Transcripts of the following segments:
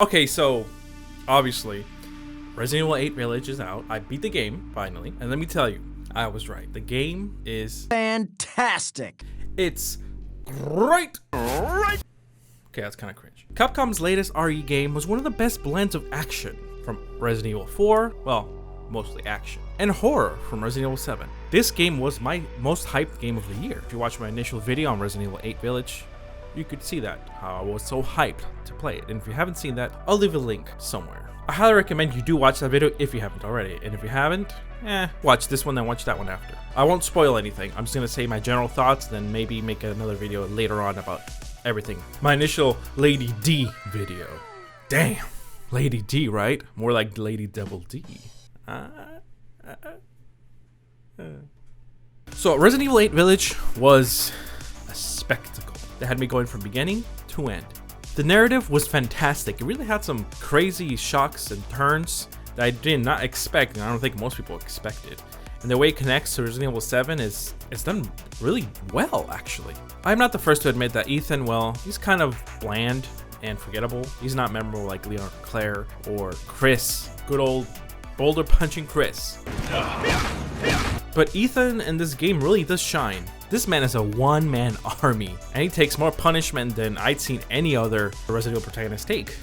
Okay, so obviously Resident Evil 8 Village is out. I beat the game finally, and let me tell you, I was right. The game is fantastic. It's great. Okay, that's kind of cringe. Capcom's latest RE game was one of the best blends of action from Resident Evil 4, well, mostly action, and horror from Resident Evil 7. This game was my most hyped game of the year. If you watch my initial video on Resident Evil 8 Village, you could see that, how I was so hyped to play it. And if you haven't seen that, I'll leave a link somewhere. I highly recommend you do watch that video if you haven't already. And if you haven't, watch this one, then watch that one after. I won't spoil anything. I'm just gonna say my general thoughts, then maybe make another video later on about everything. My initial Lady D video. Damn, Lady D, right? More like Lady Double D. So Resident Evil 8 Village was a spectacle that had me going from beginning to end. The narrative was fantastic. It really had some crazy shocks and turns that I did not expect, and I don't think most people expected. And the way it connects to Resident Evil 7 is done really well, actually. I'm not the first to admit that Ethan, well, he's kind of bland and forgettable. He's not memorable like Leon or Claire or Chris, good old boulder punching Chris. But Ethan in this game really does shine. This man is a one-man army, and he takes more punishment than I'd seen any other Resident Evil protagonist take.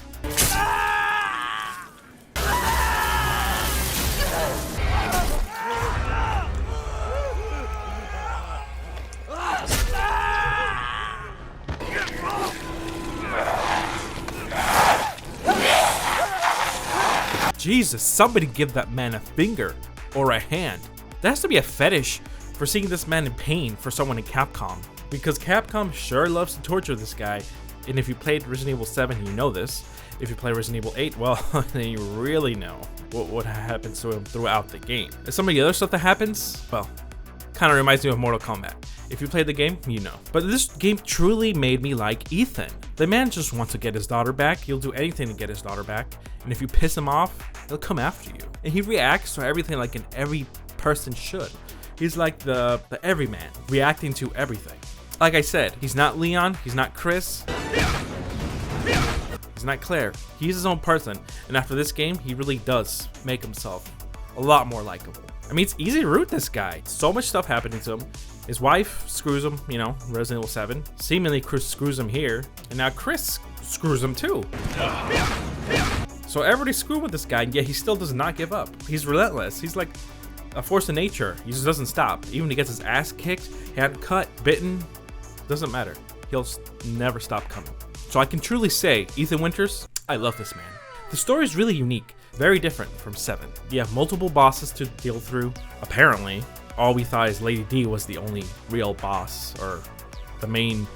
Jesus, somebody give that man a finger or a hand. There has to be a fetish for seeing this man in pain for someone in Capcom, because Capcom sure loves to torture this guy. And if you played Resident Evil 7, you know this. If you play Resident Evil 8, well, then you really know what happens to him throughout the game. And some of the other stuff that happens, well, kind of reminds me of Mortal Kombat. If you played the game, you know. But this game truly made me like Ethan. The man just wants to get his daughter back. He'll do anything to get his daughter back. And if you piss him off, he'll come after you. And he reacts to everything like every person should. He's like the everyman, reacting to everything. Like I said, he's not Leon, he's not Chris, he's not Claire. He's his own person. And after this game, he really does make himself a lot more likable. I mean, it's easy to root this guy. So much stuff happening to him. His wife screws him, you know, Resident Evil 7. Seemingly Chris screws him here. And now Chris screws him too. So everybody's screwing with this guy, and yet he still does not give up. He's relentless. He's like a force of nature. He just doesn't stop. Even when he gets his ass kicked, hand cut, bitten, doesn't matter. He'll never stop coming. So I can truly say, Ethan Winters, I love this man. The story is really unique, very different from 7. You have multiple bosses to deal through. Apparently, all we thought is Lady D was the only real boss, or the main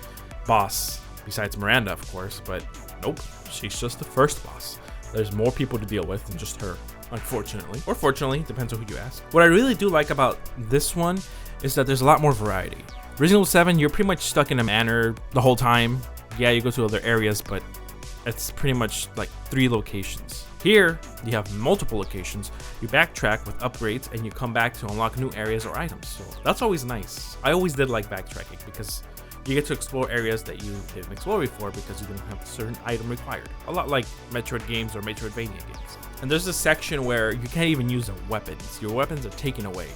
boss, besides Miranda, of course, but nope, she's just the first boss. There's more people to deal with than just her. Unfortunately, or fortunately, depends on who you ask. What I really do like about this one is that there's a lot more variety. Resident Evil 7, you're pretty much stuck in a manor the whole time. Yeah, you go to other areas, but it's pretty much like 3 locations. Here, you have multiple locations. You backtrack with upgrades, and you come back to unlock new areas or items. So that's always nice. I always did like backtracking because you get to explore areas that you didn't explore before because you didn't have a certain item required. A lot like Metroid games or Metroidvania games. And there's a section where you can't even use weapons. Your weapons are taken away.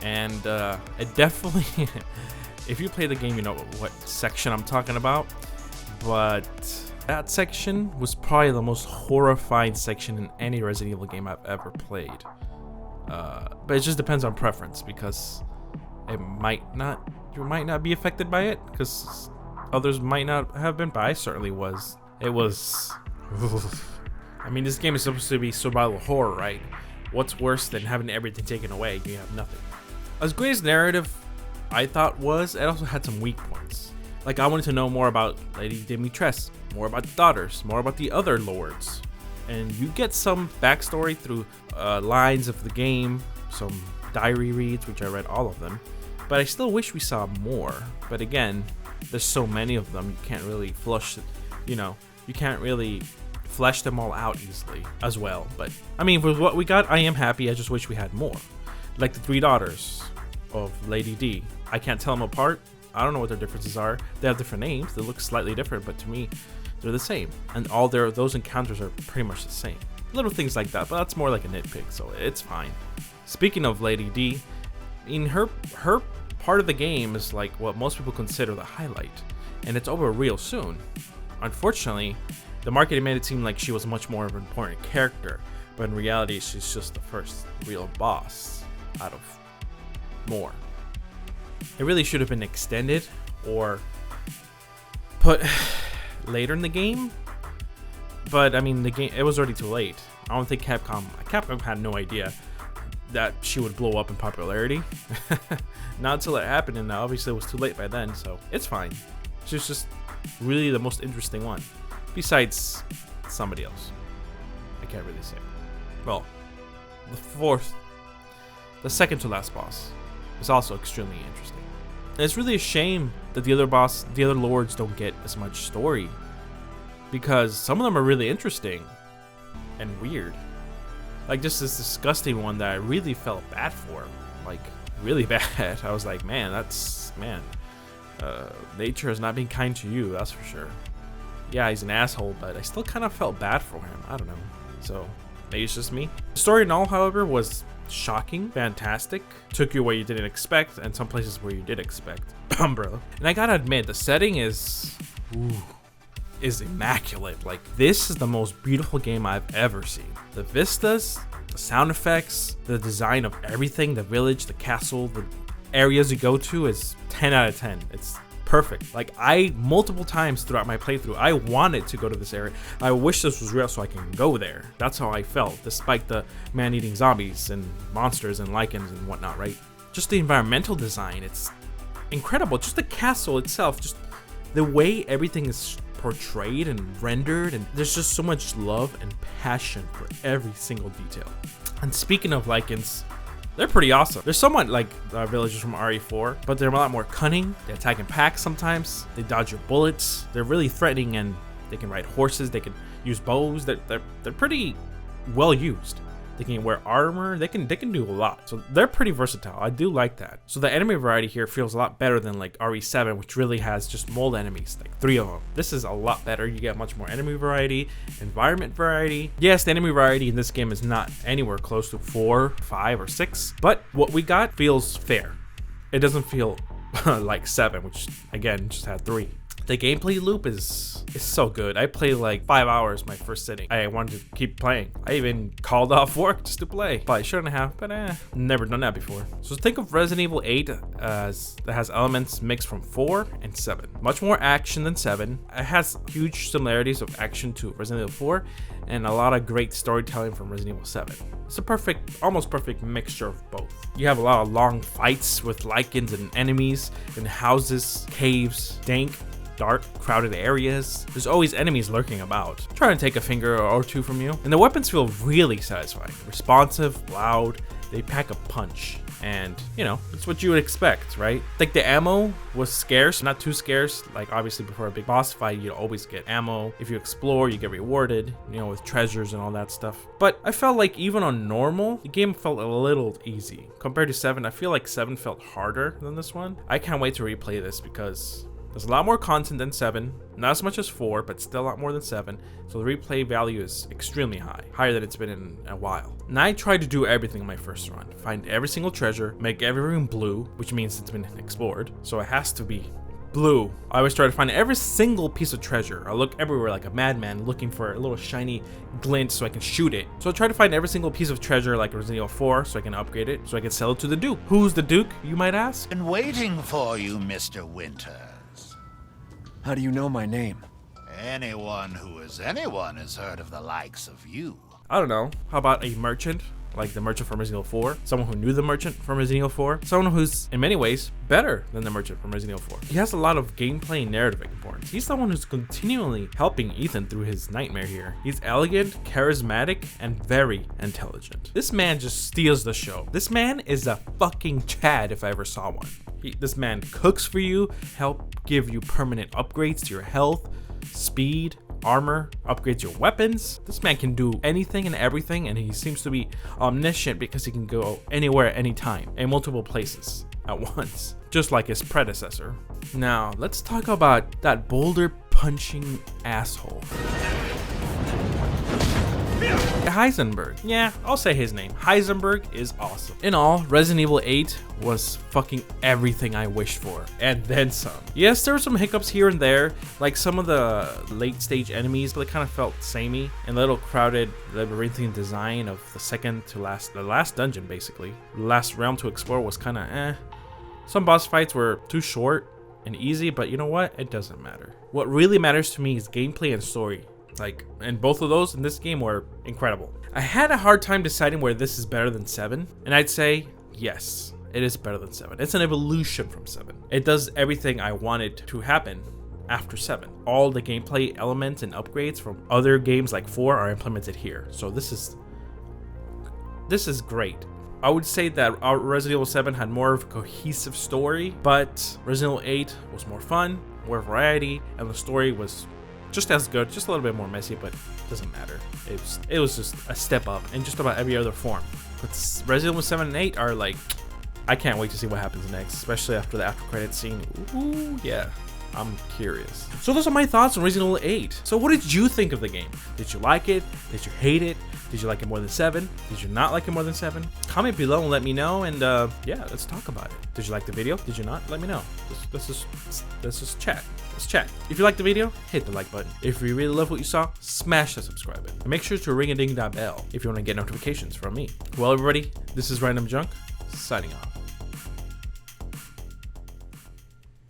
And it definitely, if you play the game, you know what section I'm talking about. But that section was probably the most horrifying section in any Resident Evil game I've ever played. But it just depends on preference, because you might not be affected by it, because others might not have been, but I certainly was. It was... I mean, this game is supposed to be survival horror, right? What's worse than having everything taken away? You have nothing. As great as narrative I thought was, it also had some weak points. Like, I wanted to know more about Lady Dimitrescu, more about the daughters, more about the other lords. And you get some backstory through lines of the game, some diary reads, which I read all of them. But I still wish we saw more. But again, there's so many of them, you can't really flush it, you know, you can't really flesh them all out easily as well. But I mean, with what we got, I am happy. I just wish we had more. Like the 3 daughters of Lady D. I can't tell them apart. I don't know what their differences are. They have different names. They look slightly different, but to me, they're the same, and all those encounters are pretty much the same. Little things like that, but that's more like a nitpick, so it's fine. Speaking of Lady D, I mean, her part of the game is like what most people consider the highlight, and it's over real soon. Unfortunately, the marketing made it seem like she was much more of an important character, but in reality, she's just the first real boss out of more. It really should have been extended or put later in the game, but I mean, the game, it was already too late. I don't think Capcom had no idea that she would blow up in popularity. Not until it happened, and obviously it was too late by then, so it's fine. She's just really the most interesting one, besides somebody else. I can't really say. Well, the second to last boss is also extremely interesting. And it's really a shame that the other lords don't get as much story, because some of them are really interesting and weird. Like just this disgusting one that I really felt bad for, like really bad. I was like, man, nature has not been kind to you, that's for sure. Yeah, he's an asshole, but I still kind of felt bad for him. I don't know. So maybe it's just me. The story and all, however, was shocking, fantastic, took you where you didn't expect, and some places where you did expect. Bro. And I gotta admit, the setting is immaculate. Like, this is the most beautiful game I've ever seen. The vistas, the sound effects, the design of everything, the village, the castle, the areas you go to is 10 out of 10. It's perfect. Like, multiple times throughout my playthrough, I wanted to go to this area. I wish this was real so I can go there. That's how I felt, despite the man-eating zombies and monsters and lichens and whatnot, right? Just the environmental design, it's incredible. Just the castle itself, just the way everything is portrayed and rendered, and there's just so much love and passion for every single detail. And speaking of lichens, they're pretty awesome. They're somewhat like villagers from RE4, but they're a lot more cunning. They attack in packs sometimes. They dodge your bullets. They're really threatening, and they can ride horses. They can use bows. They're pretty well used. They can wear armor. They can do a lot. So they're pretty versatile. I do like that. So the enemy variety here feels a lot better than like RE7, which really has just mold enemies, like 3 of them. This is a lot better. You get much more enemy variety, environment variety. Yes, the enemy variety in this game is not anywhere close to 4, 5, or 6, but what we got feels fair. It doesn't feel like 7, which again just had 3. The gameplay loop is so good. I played like 5 hours my first sitting. I wanted to keep playing. I even called off work just to play. Probably shouldn't have, but never done that before. So think of Resident Evil 8 as that has elements mixed from 4 and 7. Much more action than 7. It has huge similarities of action to Resident Evil 4 and a lot of great storytelling from Resident Evil 7. It's a almost perfect mixture of both. You have a lot of long fights with lichens and enemies in houses, caves, dank, dark, crowded areas. There's always enemies lurking about, trying to take a finger or two from you. And the weapons feel really satisfying. Responsive, loud, they pack a punch. And, you know, it's what you would expect, right? Like the ammo was scarce, not too scarce. Like obviously before a big boss fight, you always get ammo. If you explore, you get rewarded, you know, with treasures and all that stuff. But I felt like even on normal, the game felt a little easy. Compared to 7, I feel like 7 felt harder than this one. I can't wait to replay this because there's a lot more content than 7, not as much as 4, but still a lot more than 7, so the replay value is extremely high, higher than it's been in a while. And I tried to do everything in my first run, find every single treasure, make every room blue, which means it's been explored, so it has to be blue. I always try to find every single piece of treasure. I look everywhere like a madman looking for a little shiny glint so I can shoot it. So I try to find every single piece of treasure like Resident Evil 4 so I can upgrade it, so I can sell it to the Duke. Who's the Duke, you might ask? Been waiting for you, Mr. Winter. How do you know my name? Anyone who is anyone has heard of the likes of you. I don't know. How about a merchant? Like the merchant from Resident Evil 4? Someone who knew the merchant from Resident Evil 4? Someone who's, in many ways, better than the merchant from Resident Evil 4. He has a lot of gameplay and narrative importance. He's the one who's continually helping Ethan through his nightmare here. He's elegant, charismatic, and very intelligent. This man just steals the show. This man is a fucking Chad if I ever saw one. This man cooks for you, help give you permanent upgrades to your health, speed, armor, upgrades your weapons. This man can do anything and everything, and he seems to be omniscient because he can go anywhere at any time in multiple places at once, just like his predecessor. Now let's talk about that boulder punching asshole. Heisenberg. Yeah, I'll say his name. Heisenberg is awesome. In all, Resident Evil 8 was fucking everything I wished for, and then some. Yes, there were some hiccups here and there, like some of the late stage enemies, but it kind of felt samey, and the little crowded labyrinthine design of the last dungeon basically. The last realm to explore was kind of eh. Some boss fights were too short and easy, but you know what? It doesn't matter. What really matters to me is gameplay and story. And both of those in this game were incredible. I had a hard time deciding where this is better than 7, and I'd say yes, it is better than 7. It's an evolution from 7. It does everything I wanted to happen after 7. All the gameplay elements and upgrades from other games like 4 are implemented here. So this is great. I would say that Resident Evil 7 had more of a cohesive story, but Resident Evil 8 was more fun, more variety, and the story was just as good, just a little bit more messy, but it doesn't matter. It was just a step up in just about every other form. But Resident Evil 7 and 8 are like, I can't wait to see what happens next, especially after the after credit scene. Ooh, yeah. I'm curious. So those are my thoughts on Resident Evil 8. So what did you think of the game? Did you like it? Did you hate it? Did you like it more than 7? Did you not like it more than 7? Comment below and let me know, and yeah, let's talk about it. Did you like the video? Did you not? Let me know. Let's just chat. Let's chat. If you liked the video, hit the like button. If you really love what you saw, smash the subscribe button. And make sure to ring a ding that bell if you want to get notifications from me. Well, everybody, this is Randomjeanc, signing off.